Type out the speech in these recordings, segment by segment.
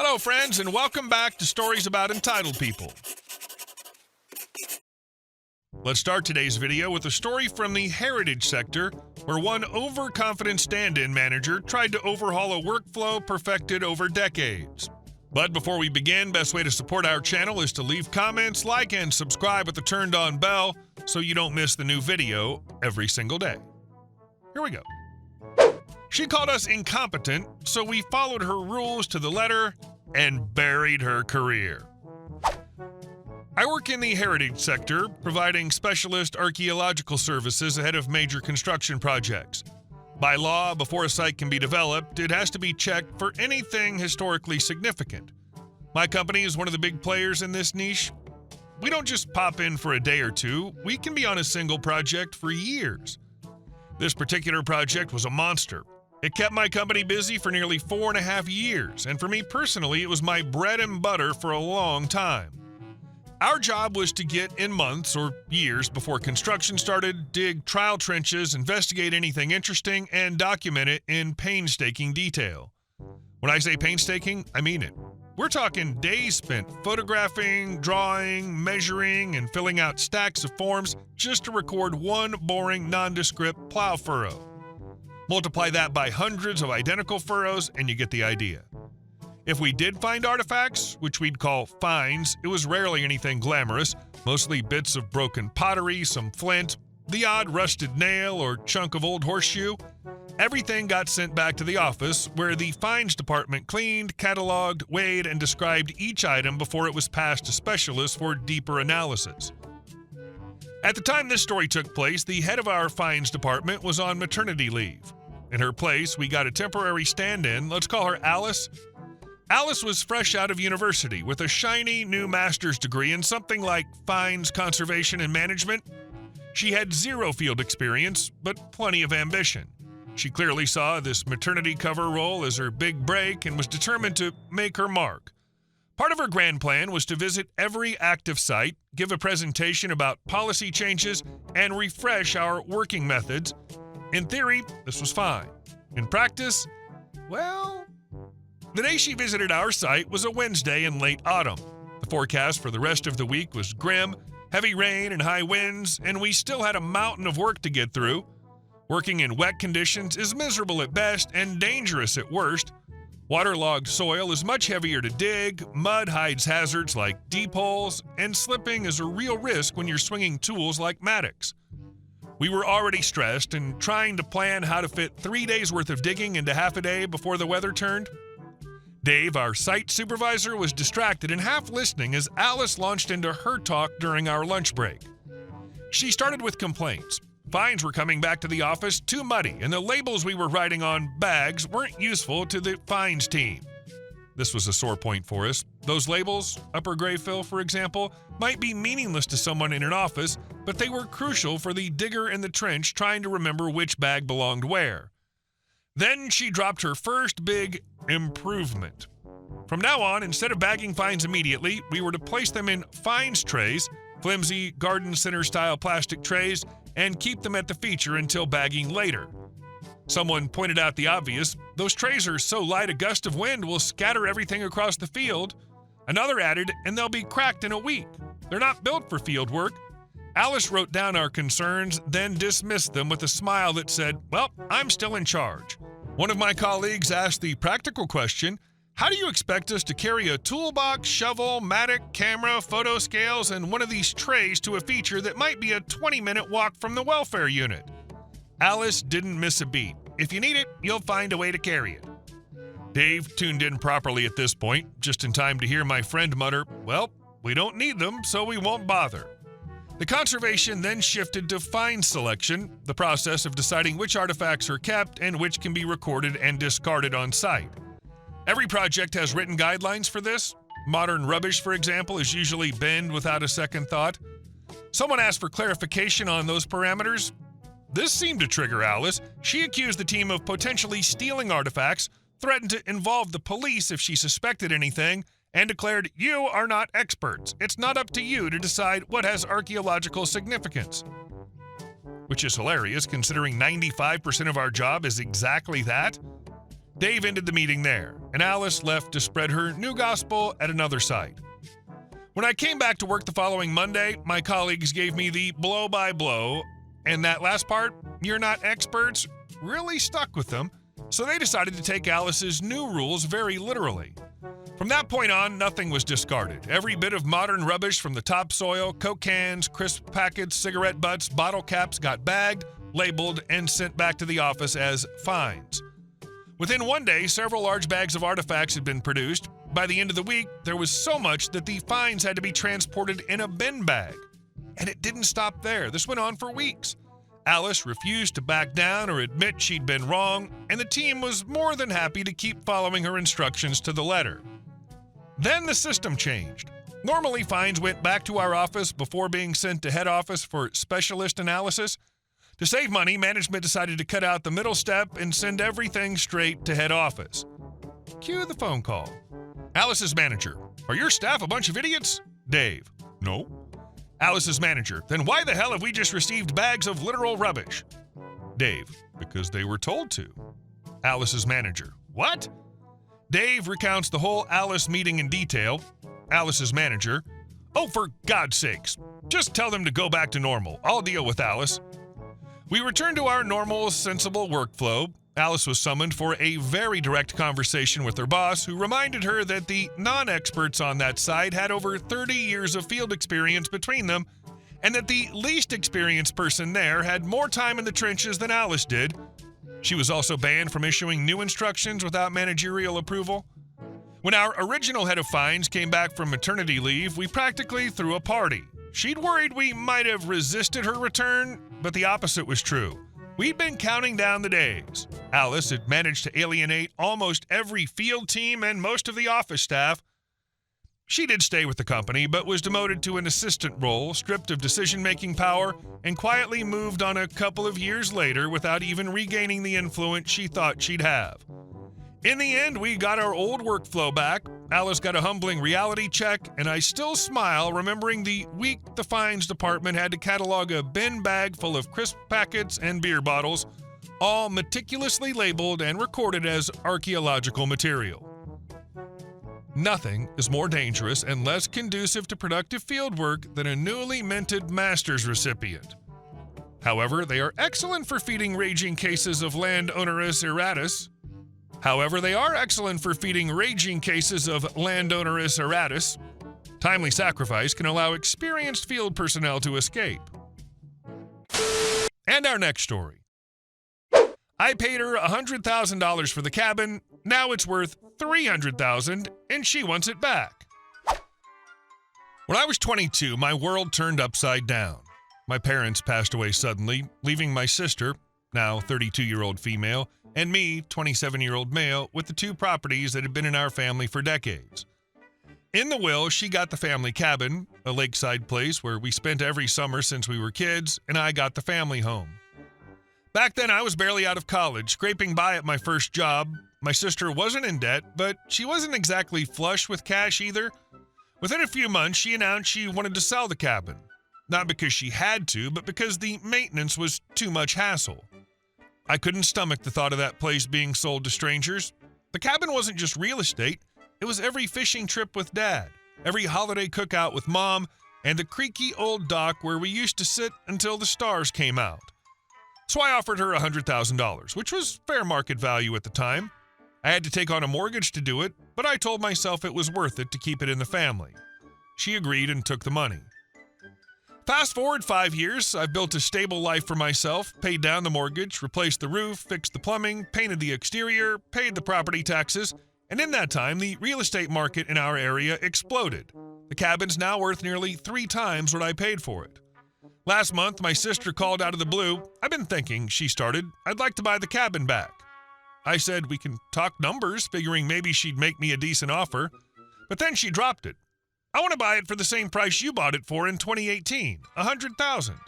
Hello, friends, and welcome back to Stories About Entitled People. Let's start today's video with a story from the heritage sector, where one overconfident stand-in manager tried to overhaul a workflow perfected over decades. But before we begin, best way to support our channel is to leave comments, like, and subscribe with the turned-on bell so you don't miss the new video every single day. Here we go. She called us incompetent, so we followed her rules to the letter and buried her career. I work in the heritage sector, providing specialist archaeological services ahead of major construction projects. By law, before a site can be developed, it has to be checked for anything historically significant. My company is one of the big players in this niche. We don't just pop in for a day or two, we can be on a single project for years. This particular project was a monster. It kept my company busy for nearly 4.5 years, and for me personally, it was my bread and butter for a long time. Our job was to get in months or years before construction started, dig trial trenches, investigate anything interesting, and document it in painstaking detail. When I say painstaking, I mean it. We're talking days spent photographing, drawing, measuring, and filling out stacks of forms just to record one boring, nondescript plow furrow. Multiply that by hundreds of identical furrows, and you get the idea. If we did find artifacts, which we'd call finds, it was rarely anything glamorous, mostly bits of broken pottery, some flint, the odd rusted nail or chunk of old horseshoe. Everything got sent back to the office, where the finds department cleaned, cataloged, weighed, and described each item before it was passed to specialists for deeper analysis. At the time this story took place, the head of our finds department was on maternity leave. In her place, we got a temporary stand-in. Let's call her Alice. Alice was fresh out of university with a shiny new master's degree in something like finds, conservation, and management. She had zero field experience, but plenty of ambition. She clearly saw this maternity cover role as her big break and was determined to make her mark. Part of her grand plan was to visit every active site, give a presentation about policy changes, and refresh our working methods. In theory, this was fine. In practice, well, the day she visited our site was a Wednesday in late autumn. The forecast for the rest of the week was grim, heavy rain and high winds, and we still had a mountain of work to get through. Working in wet conditions is miserable at best and dangerous at worst. Waterlogged soil is much heavier to dig, mud hides hazards like deep holes, and slipping is a real risk when you're swinging tools like mattocks. We were already stressed and trying to plan how to fit 3 days worth of digging into half a day before the weather turned. Dave, our site supervisor, was distracted and half listening as Alice launched into her talk during our lunch break. She started with complaints. Finds were coming back to the office too muddy, and the labels we were writing on bags weren't useful to the finds team. This was a sore point for us. Those labels, upper gray fill for example, might be meaningless to someone in an office, but they were crucial for the digger in the trench trying to remember which bag belonged where. Then she dropped her first big improvement. From now on, instead of bagging finds immediately, we were to place them in finds trays, flimsy garden center style plastic trays, and keep them at the feature until bagging later. Someone pointed out the obvious. Those trays are so light a gust of wind will scatter everything across the field. Another added, and they'll be cracked in a week. They're not built for field work. Alice wrote down our concerns, then dismissed them with a smile that said, well, I'm still in charge. One of my colleagues asked the practical question, how do you expect us to carry a toolbox, shovel, mattock, camera, photo scales, and one of these trays to a feature that might be a 20-minute walk from the welfare unit? Alice didn't miss a beat. If you need it, you'll find a way to carry it. Dave tuned in properly at this point, just in time to hear my friend mutter, well, we don't need them, so we won't bother. The conservation then shifted to find selection, the process of deciding which artifacts are kept and which can be recorded and discarded on site. Every project has written guidelines for this. Modern rubbish, for example, is usually binned without a second thought. Someone asked for clarification on those parameters. This seemed to trigger Alice. She accused the team of potentially stealing artifacts, threatened to involve the police if she suspected anything, and declared, you are not experts. It's not up to you to decide what has archaeological significance. Which is hilarious, considering 95% of our job is exactly that. Dave ended the meeting there, and Alice left to spread her new gospel at another site. When I came back to work the following Monday, my colleagues gave me the blow-by-blow, and that last part, "you're not experts," really stuck with them, so they decided to take Alice's new rules very literally. From that point on, nothing was discarded. Every bit of modern rubbish from the topsoil, Coke cans, crisp packets, cigarette butts, bottle caps got bagged, labeled, and sent back to the office as fines. Within one day, several large bags of artifacts had been produced. By the end of the week, there was so much that the fines had to be transported in a bin bag. And it didn't stop there. This went on for weeks. Alice refused to back down or admit she'd been wrong, and the team was more than happy to keep following her instructions to the letter. Then the system changed. Normally, fines went back to our office before being sent to head office for specialist analysis. To save money, management decided to cut out the middle step and send everything straight to head office. Cue the phone call. Alice's manager: "Are your staff a bunch of idiots?" Dave: "No." Alice's manager: "Then why the hell have we just received bags of literal rubbish?" Dave: "Because they were told to." Alice's manager: "What?" Dave recounts the whole Alice meeting in detail. Alice's manager: "Oh, for God's sakes, just tell them to go back to normal. I'll deal with Alice." We returned to our normal, sensible workflow. Alice was summoned for a very direct conversation with her boss, who reminded her that the non-experts on that site had over 30 years of field experience between them, and that the least experienced person there had more time in the trenches than Alice did. She was also banned from issuing new instructions without managerial approval. When our original head of fines came back from maternity leave, we practically threw a party. She'd worried we might have resisted her return, but the opposite was true. We'd been counting down the days. Alice had managed to alienate almost every field team and most of the office staff. She did stay with the company, but was demoted to an assistant role, stripped of decision-making power, and quietly moved on a couple of years later without even regaining the influence she thought she'd have. In the end, we got our old workflow back. Alice got a humbling reality check, and I still smile remembering the week the fines department had to catalog a bin bag full of crisp packets and beer bottles, all meticulously labeled and recorded as archaeological material. Nothing is more dangerous and less conducive to productive fieldwork than a newly minted master's recipient. However, they are excellent for feeding raging cases of landownerus erratus. Timely sacrifice can allow experienced field personnel to escape. And our next story. I paid her $100,000 for the cabin. Now it's worth $300,000, and she wants it back. When I was 22, my world turned upside down. My parents passed away suddenly, leaving my sister, now 32-year-old female, and me, 27-year-old male, with the two properties that had been in our family for decades. In the will, she got the family cabin, a lakeside place where we spent every summer since we were kids, and I got the family home. Back then, I was barely out of college, scraping by at my first job. My sister wasn't in debt, but she wasn't exactly flush with cash either. Within a few months, she announced she wanted to sell the cabin. Not because she had to, but because the maintenance was too much hassle. I couldn't stomach the thought of that place being sold to strangers. The cabin wasn't just real estate. It was every fishing trip with Dad, every holiday cookout with Mom, and the creaky old dock where we used to sit until the stars came out. So I offered her $100,000, which was fair market value at the time. I had to take on a mortgage to do it, but I told myself it was worth it to keep it in the family. She agreed and took the money. Fast forward 5 years, I've built a stable life for myself, paid down the mortgage, replaced the roof, fixed the plumbing, painted the exterior, paid the property taxes, and in that time, the real estate market in our area exploded. The cabin's now worth nearly 3 times what I paid for it. Last month, my sister called out of the blue. "I've been thinking," she started, "I'd like to buy the cabin back." I said we can talk numbers, figuring maybe she'd make me a decent offer. But then she dropped it. "I want to buy it for the same price you bought it for in 2018, $100,000.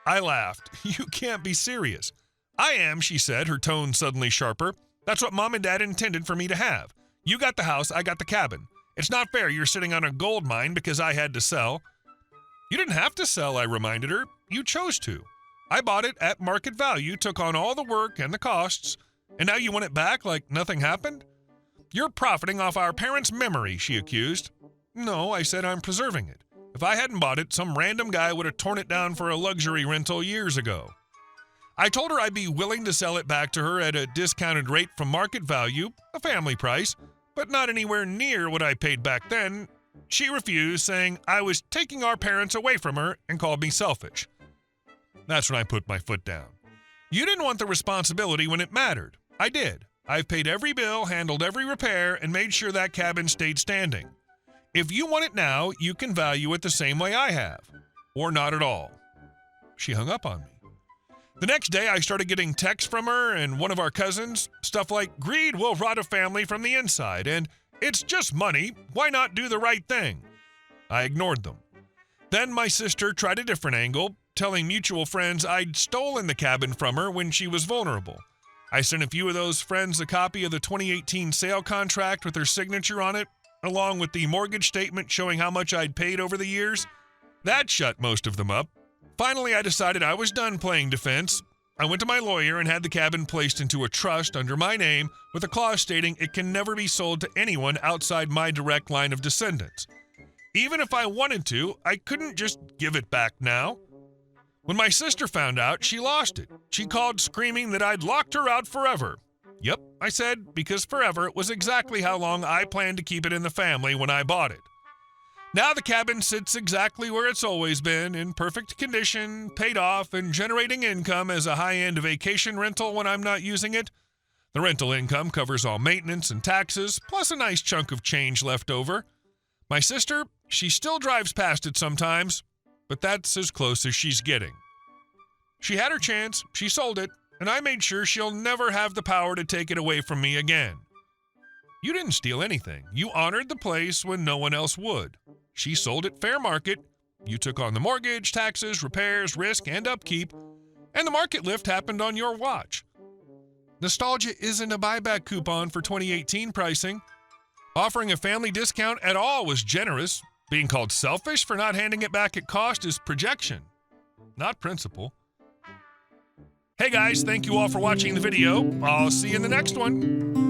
I laughed. "You can't be serious." "I am," she said, her tone suddenly sharper. "That's what Mom and Dad intended for me to have. You got the house, I got the cabin. It's not fair you're sitting on a gold mine because I had to sell." "You didn't have to sell," I reminded her. "You chose to. I bought it at market value, took on all the work and the costs, And now you want it back like nothing happened? You're profiting off our parents' memory, she accused. No, I said, I'm preserving it. If I hadn't bought it, some random guy would have torn it down for a luxury rental years ago. I told her I'd be willing to sell it back to her at a discounted rate from market value, a family price, but not anywhere near what I paid back then. She refused, saying I was taking our parents away from her and called me selfish. That's when I put my foot down. You didn't want the responsibility when it mattered. I did. I've paid every bill, handled every repair, and made sure that cabin stayed standing. If you want it now, you can value it the same way I have, or not at all. She hung up on me. The next day, I started getting texts from her and one of our cousins, stuff like, greed will rot a family from the inside, and it's just money, why not do the right thing? I ignored them. Then my sister tried a different angle, telling mutual friends I'd stolen the cabin from her when she was vulnerable. I sent a few of those friends a copy of the 2018 sale contract with her signature on it, along with the mortgage statement showing how much I'd paid over the years. That shut most of them up. Finally, I decided I was done playing defense. I went to my lawyer and had the cabin placed into a trust under my name with a clause stating it can never be sold to anyone outside my direct line of descendants. Even if I wanted to, I couldn't just give it back now. When my sister found out, she lost it. She called screaming that I'd locked her out forever. Yep, I said, because forever was exactly how long I planned to keep it in the family when I bought it. Now the cabin sits exactly where it's always been, in perfect condition, paid off, and generating income as a high-end vacation rental when I'm not using it. The rental income covers all maintenance and taxes, plus a nice chunk of change left over. My sister, she still drives past it sometimes, but that's as close as she's getting. She had her chance, she sold it, and I made sure she'll never have the power to take it away from me again. You didn't steal anything. You honored the place when no one else would. She sold it fair market. You took on the mortgage, taxes, repairs, risk, and upkeep, and the market lift happened on your watch. Nostalgia isn't a buyback coupon for 2018 pricing. Offering a family discount at all was generous. Being called selfish for not handing it back at cost is projection, not principle. Hey guys, thank you all for watching the video. I'll see you in the next one.